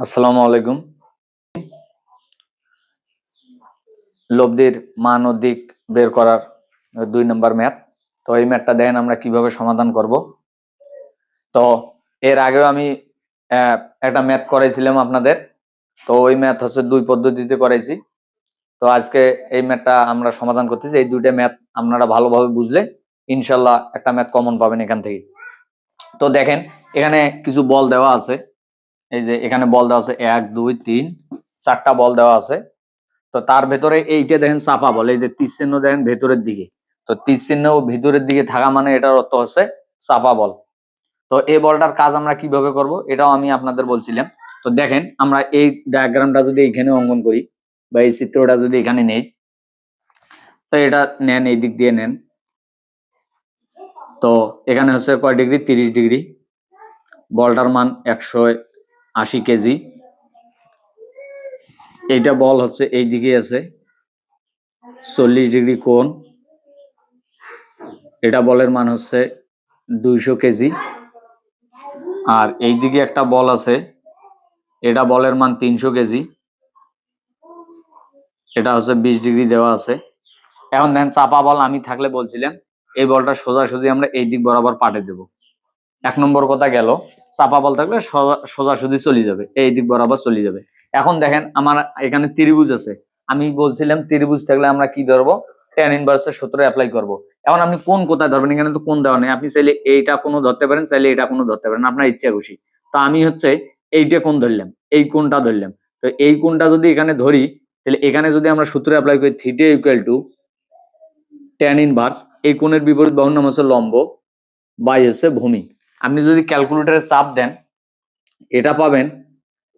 আসসালামু আলাইকুম। লব্ধির মান ও দিক বের করার 2 নম্বর ম্যাথ। তো এই ম্যাথটা দেখেন আমরা কিভাবে সমাধান করব। তো এর আগেও আমি একটা ম্যাথ করাইছিলাম আপনাদের। তো ওই ম্যাথ হচ্ছে 2 পদ্ধতিতে করাইছি। তো আজকে এই ম্যাথটা আমরা সমাধান করতেছি। এই দুইটা ম্যাথ আপনারা ভালোভাবে বুঝলে ইনশাল্লাহ একটা ম্যাথ কমন পাবেন এখান থেকে। তো দেখেন এখানে কিছু বল দেওয়া আছে। এই যে এখানে বল দেওয়া আছে 1 2 3 4টা বল দেওয়া আছে। তো তার ভেতরে এইটা দেখেন চাপা বল, এই যে তীর চিহ্ন দেখেন ভেতরের দিকে। তো তীর চিহ্ন ভিতরের দিকে থাকা মানে এটার অর্থ হচ্ছে চাপা বল। তো এই বলটার কাজ আমরা কিভাবে করব এটাও আমি আপনাদের বলছিলাম। তো দেখেন আমরা এই ডায়াগ্রামটা যদি এখানে অঙ্কন করি বা এই চিত্রটা যদি এখানে নেই, তো এটা নেন, এই দিক দিয়ে নেন। তো এখানে হচ্ছে কয় ডিগ্রি, 30 ডিগ্রি। বলটার মান 180 কেজি। এইটা বল হচ্ছে এই দিকে আছে 40 ডিগ্রি কোণ। এটা বলের মান হচ্ছে 200 কেজি। আর এই দিকে একটা বল আছে, এটা বলের মান 300 কেজি। এটা হচ্ছে 20 ডিগ্রি দেওয়া আছে। এখন দেখেন চাপা বল আমি থাকলে বলছিলাম এই বলটা সোজাসুজি আমরা এই দিক বরাবর পাঠে দেব। 1 নম্বর কথা গেল, চাপা বল থাকলে সোজাসুজি চলে যাবে, এই দিক বরাবর চলে যাবে। এখন দেখেন আমার এখানে ত্রিভুজ আছে, আমি বলছিলাম ত্রিভুজ থাকলে আমরা কি ধরবো, tan ইনভার্সের সূত্র অ্যাপ্লাই করব। এখন আপনি কোন কোথায় ধরবেন, এখানে তো কোন দেওয়া নেই, আপনি চাইলে এইটা কোনো ধরতে পারেন, চাইলে এটা কোনো ধরতে পারেন, আপনার ইচ্ছা খুশি। তো আমি হচ্ছে এইটা কোন ধরলাম, এই কোনটা ধরলাম। তো এই কোনটা যদি এখানে ধরি, তাহলে এখানে যদি আমরা সূত্র অ্যাপ্লাই করি theta equal to tan inverse, এই কোণের বিপরীত বাহুর নাম হচ্ছে লম্ব বাই হচ্ছে ভূমি। আপনি যদি ক্যালকুলেটরে চাপ দেন এটা পাবেন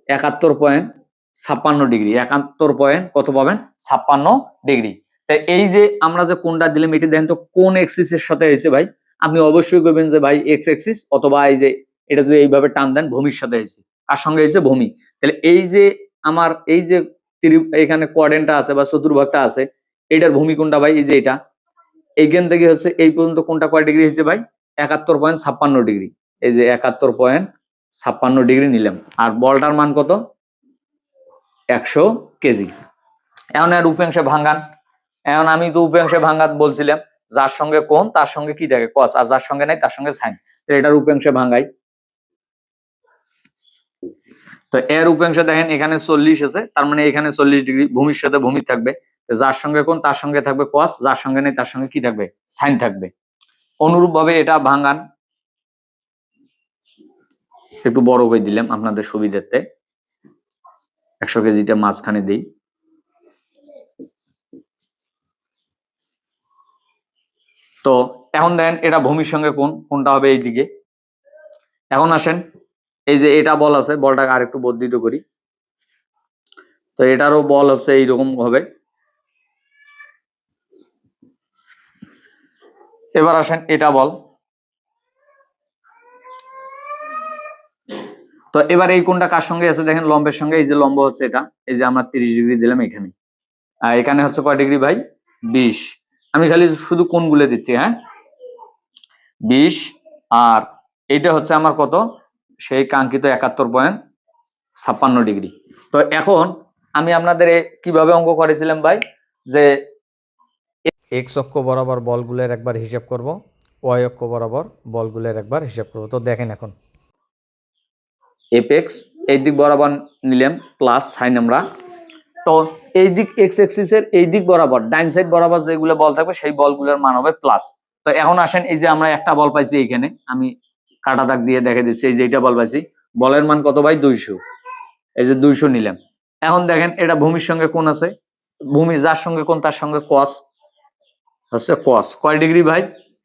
71.56 ডিগ্রি। 71 পয়েন্ট কত পাবেন, 56 ডিগ্রি। তাই এই যে আমরা যে কোনটা দিলাম এটি দেখেন তো কোন এক্সিস এর সাথে হয়েছে ভাই। আপনি অবশ্যই করবেন যে ভাই এক্স এক্সিস, অথবা এই যে এটা যদি এইভাবে টান দেন ভূমির সাথে হয়েছে। কার সঙ্গে হয়েছে, ভূমি। তাহলে এই যে আমার এই যে এখানে কোয়াড্রেন্টটা আছে বা চতুর্ভাগটা আছে, এটার ভূমি কোনটা ভাই, এই যে এটা। এইখান থেকে হচ্ছে এই পর্যন্ত কোনটা কয় ডিগ্রি হয়েছে ভাই, 71.56 ডিগ্রি। এই যে 71.56 ডিগ্রি নিলাম। আর বলটার মান কত, 100 কেজি। এখন এর উপাংশে ভাঙ্গান। এখন আমি তো উপাংশে ভাঙ্গাত বলছিলাম, যার সঙ্গে কোণ তার সঙ্গে কি থাকে, কস, আর যার সঙ্গে নাই তার সঙ্গে সাইন। তো এটার উপাংশে ভাঙ্গাই। তো এর উপাংশে দেখেন এখানে 40 আছে, তার মানে এখানে 40 ডিগ্রি, ভূমির সাথে ভূমি থাকবে। যার সঙ্গে কোণ তার সঙ্গে থাকবে কস, যার সঙ্গে নেই তার সঙ্গে কি থাকবে, সাইন থাকবে। অনুরূপ ভাবে এটা ভাঙ্গান। একটু বড় করে দিলাম আপনাদের সুবিধার্থে, 100 কেজিটা মাঝখানে দিই। তো এখন দেখেন এটা ভূমির সঙ্গে কোনটা হবে, এই দিকে। এখন আসেন এই যে এটা বল আছে, বলটাকে আরেকটু বর্ধিত করি। তো এটারও বল হচ্ছে এইরকম হবে। এবার আসেন এটা বল। তো এবার এই কোনটা কার সঙ্গে আছে দেখেন, লম্বের সঙ্গে। এই যে লম্ব হচ্ছে এটা, এই যে আমরা 30 ডিগ্রি দিলাম এখানে। আর এখানে হচ্ছে কয় ডিগ্রি ভাই, 20। আমি খালি শুধু কোণগুলো দিচ্ছি, হ্যাঁ 20। আর এইটা হচ্ছে আমার কত, সেই কাঙ্ক্ষিত 71.56 ডিগ্রি। তো এখন আমি আপনাদের কিভাবে অঙ্ক করেছিলাম ভাই, যে এক্স অক্ষ বরাবর বলগুলোর একবার হিসাব করব, ওয়াই অক্ষ বরাবর বলগুলোর একবার হিসাব করব। তো দেখেন এখন এপেক্স এই দিক বরাবর নিলাম প্লাস সাইন আমরা। তো এই দিক এক্স এক্সিসের এই দিক বরাবর ডাইন সাইড বরাবর যেগুলো বল থাকবে সেই বলগুলোর মান হবে প্লাস। তো এখন আসেন এই যে আমরা একটা বল পাইছি, এইখানে আমি কাটা দাগ দিয়ে দেখে দিচ্ছি, এই যে এইটা বল পাইছি, বলের মান কত ভাই, 200। এই যে 200 নিলাম। এখন দেখেন এটা ভূমির সঙ্গে কোণ আছে, ভূমি যার সঙ্গে কোণ তার সঙ্গে কস হচ্ছে কস, কয় ডিগ্রি ভাই,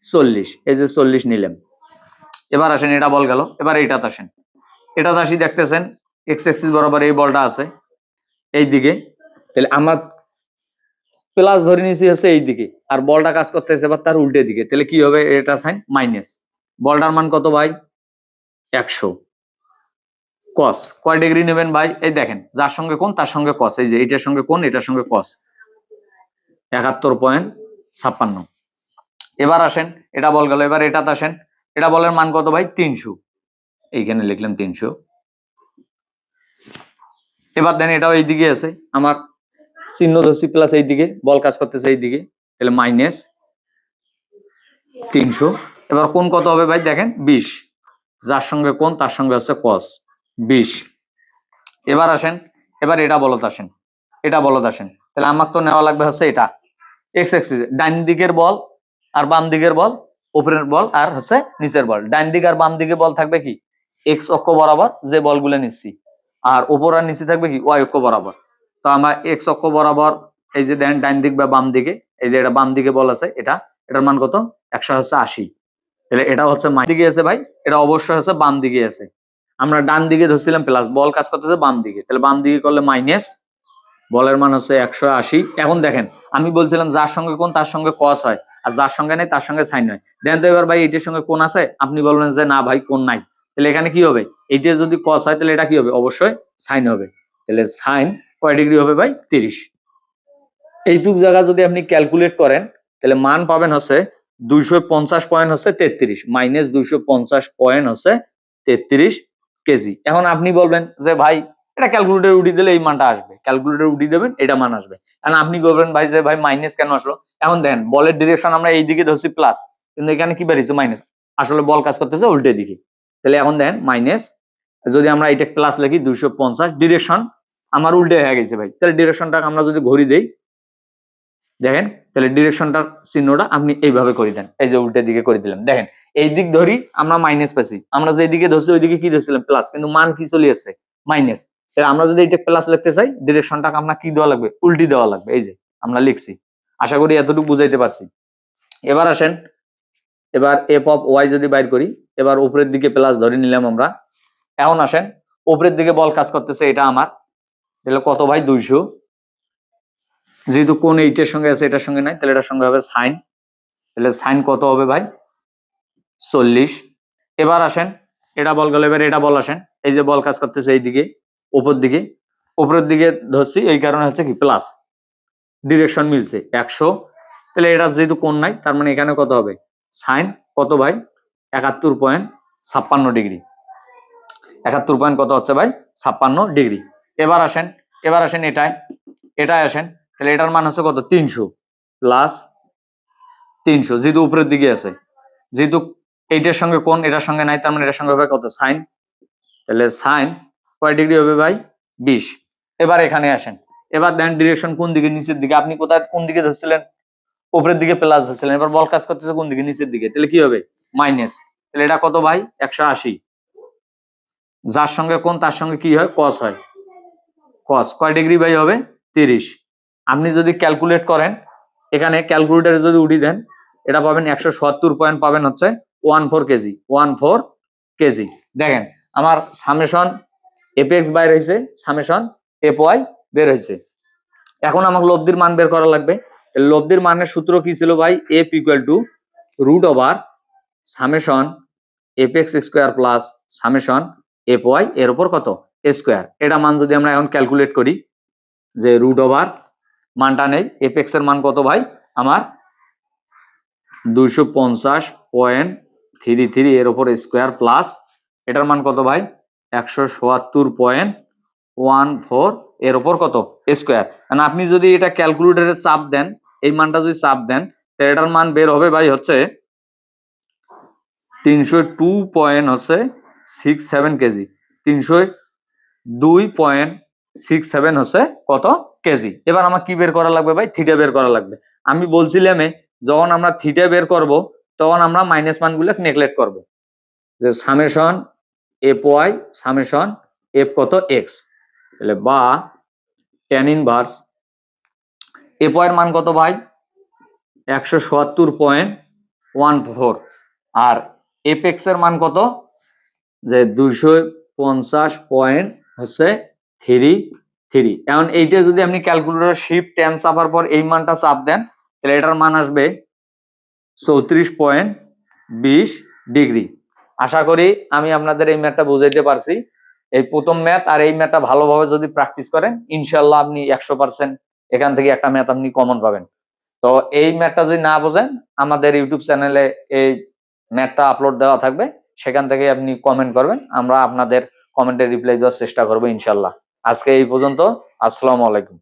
40। এই যে 40 নিলাম। এবার আসেন এটা বল গেল। এবার এইটাতে আসেন, এটাতে আসি, দেখতেছেন এক্স এক্সিস বরাবর এই বলটা আছে এই দিকে। তাহলে আমরা প্লাস ধরে নিয়েছি হচ্ছে এই দিকে, আর বলটা কাজ করতেছে এবার তার উল্টে দিকে। তাহলে কি হবে, এটা সাইন মাইনাস। বলটার মান কত ভাই, 100। কস কয় ডিগ্রি নেবেন ভাই, এই দেখেন যার সঙ্গে কোণ তার সঙ্গে কস, এই যে এটার সঙ্গে কোণ এটার সঙ্গে কস, 71.56। এবার আসেন এটা বল গেল। এবার এটাতে আসেন, এটা বলের মান কত ভাই, 300। এইখানে লিখলাম 300। এবার দেন এটাও এইদিকে আছে, আমার চিহ্ন ধরছি প্লাস এইদিকে, বল কাজ করতেছে এইদিকে, তাহলে মাইনাস 300। এবার কোণ কত হবে ভাই দেখেন 20, যার সঙ্গে কোণ তার সঙ্গে হচ্ছে কস 20। এবার আসেন, এবার এটা বলতে আসেন, এটা বলতে আসেন, তাহলে আমার তো নেওয়া লাগবে হচ্ছে এটা এক্স এক্সিস, ডান দিকের বল আর বাম দিকের বল, উপরের বল আর হচ্ছে নিচের বল। ডান দিক আর বাম দিকে বল থাকবে কি এক্স অক্ষ বরাবর যে বলগুলো নিচ্ছি, আর উপর আর নিচে থাকবে কি ওয়াই অক্ষ বরাবর। তো আমার এক্স অক্ষ বরাবর এই যে দেন ডান দিক বা বাম দিকে, এই যে এটা বাম দিকে বল আছে, এটার মান কত 180। তাহলে এটা হচ্ছে দিকে আছে ভাই, এটা অবশ্যই হচ্ছে বাম দিকে আছে। আমরা ডান দিকে ধরছিলাম প্লাস, বল কাজ করতেছে বাম দিকে, তাহলে বাম দিকে করলে মাইনাস, বলের মান হচ্ছে 180। এখন দেখেন আমি বলছিলাম যার সঙ্গে কোণ তার সঙ্গে কস হয়, আর যার সঙ্গে নেই তার সঙ্গে সাইন হয়। দেন তো এবার ভাই এটির সঙ্গে কোণ আছে, আপনি বলবেন যে না ভাই কোণ নাই, তাহলে এখানে কি হবে, এইটা যদি কস হয় তাহলে এটা কি হবে অবশ্যই সাইন হবে। তাহলে সাইন কয় ডিগ্রি হবে ভাই 30। এইটুক জায়গা যদি আপনি ক্যালকুলেট করেন তাহলে মান পাবেন হচ্ছে 250 পয়েন্ট হচ্ছে 33, মাইনাস 250 পয়েন্ট হচ্ছে 33 কেজি। এখন আপনি বলবেন যে ভাই এটা ক্যালকুলেটর উঠিয়ে দিলে এই মানটা আসবে, ক্যালকুলেটর উঠিয়ে দেবেন এটা মান আসবে। এখন আপনি বলবেন ভাই যে ভাই মাইনাস কেন আসলো। এখন দেখেন বলের ডিরেকশন আমরা এই দিকে ধরছি প্লাস, কিন্তু এখানে কি বেরিয়েছে মাইনাস, আসলে বল কাজ করতেছে উল্টে দিকে। তাহলে এখন দেখেন মাইনাস, যদি আমরা এটা প্লাস লিখি 250, ডিরেকশন আমার উল্টে হয়ে গেছে ভাই, তাহলে ডিরেকশনটা আমরা যদি ঘড়ি দেই দেখেন, তাহলে ডিরেকশনটার চিহ্নটা আপনি এইভাবে করে দেন, এই যে উল্টে দিকে করে দিলেন। দেখেন এই দিক ধরি আমরা মাইনাস পাচ্ছি, আমরা যে দিকে ধরছি ওইদিকে কি ধরছিলাম প্লাস, কিন্তু মান কি চলে আসছে মাইনাস। আমরা যদি এটা প্লাস লিখতে চাই ডিরেকশনটা আমরা কি দেওয়া লাগবে উল্টি দেওয়া লাগবে, এই যে আমরা লিখছি। আশা করি এতটুকু বুঝাইতে পারছি। এবার আসেন, এবার এফ অফ ওয়াই যদি বাইর করি, এবার উপরের দিকে প্লাস ধরে নিলাম আমরা। এখন আসেন উপরের দিকে বল কাজ করতেছে, এটা আমার তাহলে কত ভাই 200, যেহেতু কোন এইটার সঙ্গে আছে এটার সঙ্গে নাই, তাহলে এটার সঙ্গে হবে সাইন, তাহলে সাইন কত হবে ভাই 40। এবার আসেন এটা বল গেল, এবার এটা বল আসেন, এই যে বল কাজ করতেছে এইদিকে উপর দিকে, উপরের দিকে ধরছি এই কারণে হচ্ছে কি প্লাস, ডিরেকশন মিলছে 100। তাহলে এটা যেহেতু কোণ নাই তার মানে এখানে কত হবে সাইন কত ভাই 71.56 ডিগ্রি, 71 পয়েন্ট কত হচ্ছে ভাই 56 ডিগ্রি। এবার আসেন, এবার আসেন এটাই আসেন, তাহলে এটার মান হচ্ছে কত 300 প্লাস 300, যেহেতু উপরের দিকে আছে, যেহেতু এইটার সঙ্গে কোণ এটার সঙ্গে নাই, তার মানে এটার সঙ্গে হবে কত সাইন, তাহলে সাইন কয় ডিগ্রি হবে ভাই 20। এবার এখানে আসেন, এবার দেন ডিরেকশন কোন দিকে নিচের দিকে, আপনি কোথায় কোন দিকে ধরছিলেন উপরের দিকে প্লাস ধরছিলেন, এবার বল কাজ করতেছে কোন দিকে নিচের দিকে, তাহলে কি হবে মাইনাস। তাহলে এটা কত ভাই 180, যার সঙ্গে কোণ তার সঙ্গে কি হয় কস হয়, কস কয় ডিগ্রি ভাই হবে 30। আপনি যদি ক্যালকুলেট করেন এখানে ক্যালকুলেটরে যদি উঠিয়ে দেন এটা পাবেন 170 পয়েন্ট পাবেন হচ্ছে 14 কেজি, 14 কেজি। দেখেন আমার সামেশন এফ এক্স বাইর হয়েছে, সামেশন এফ ওয়াই বের হয়েছে। এখন আমাকে লব্ধির মান বের করা লাগবে। লব্ধির মানের সূত্র কি ছিল ভাই, F equal to root over summation F X square plus summation F Y এর উপর কত স্কোয়ার। এটা মান যদি আমরা এখন ক্যালকুলেট করি যে রুট ওভার মানটা নেই, এফ এক্স এর মান কত ভাই আমার 250.33 এর উপর স্কোয়ার প্লাস এটার মান কত ভাই 170.14 এর উপর কত স্কোয়ার। কারণ আপনি যদি এটা ক্যালকুলেটরে চাপ দেন, এই মানটা যদি চাপ দেন তাহলে এটার মান বের হবে ভাই হচ্ছে 302.67 কেজি, 302.67 হচ্ছে কত কেজি। এবার আমার কি বের করা লাগবে ভাই থিটা বের করা লাগবে। আমি বলছিলাম যখন আমরা থিটা বের করব তখন আমরা মাইনাস মানগুলো নেগলেক্ট করব, যে summation F Y summation F কত এক্স, তাহলে বা tan ইনভার্স এফ ওয়াই এর মান কত ভাই 170.14 আর এফ এক্স এর মান কত যে 250.33। এখন এইটা যদি আপনি ক্যালকুলেটর শিফট 10 চাপার পর এই মানটা চাপ দেন তাহলে এটার মান আসবে 34.20 ডিগ্রি। আশা করি আমি আপনাদের এই ম্যাথটা বুঝাইতে পারছি। এই প্রথম ম্যাথ আর এই ম্যাথটা ভালোভাবে যদি প্র্যাকটিস করেন ইনশাল্লাহ আপনি 100% এখান থেকে একটা ম্যাথ আপনি কমন পাবেন। তো এই ম্যাথটা যদি না বোঝেন আমাদের ইউটিউব চ্যানেলে এই ম্যাথটা আপলোড দেওয়া থাকবে, সেখান থেকে আপনি কমেন্ট করবেন, আমরা আপনাদের কমেন্টে রিপ্লাই দেওয়ার চেষ্টা করবো ইনশাল্লাহ। আজকে এই পর্যন্ত। আসসালামু আলাইকুম।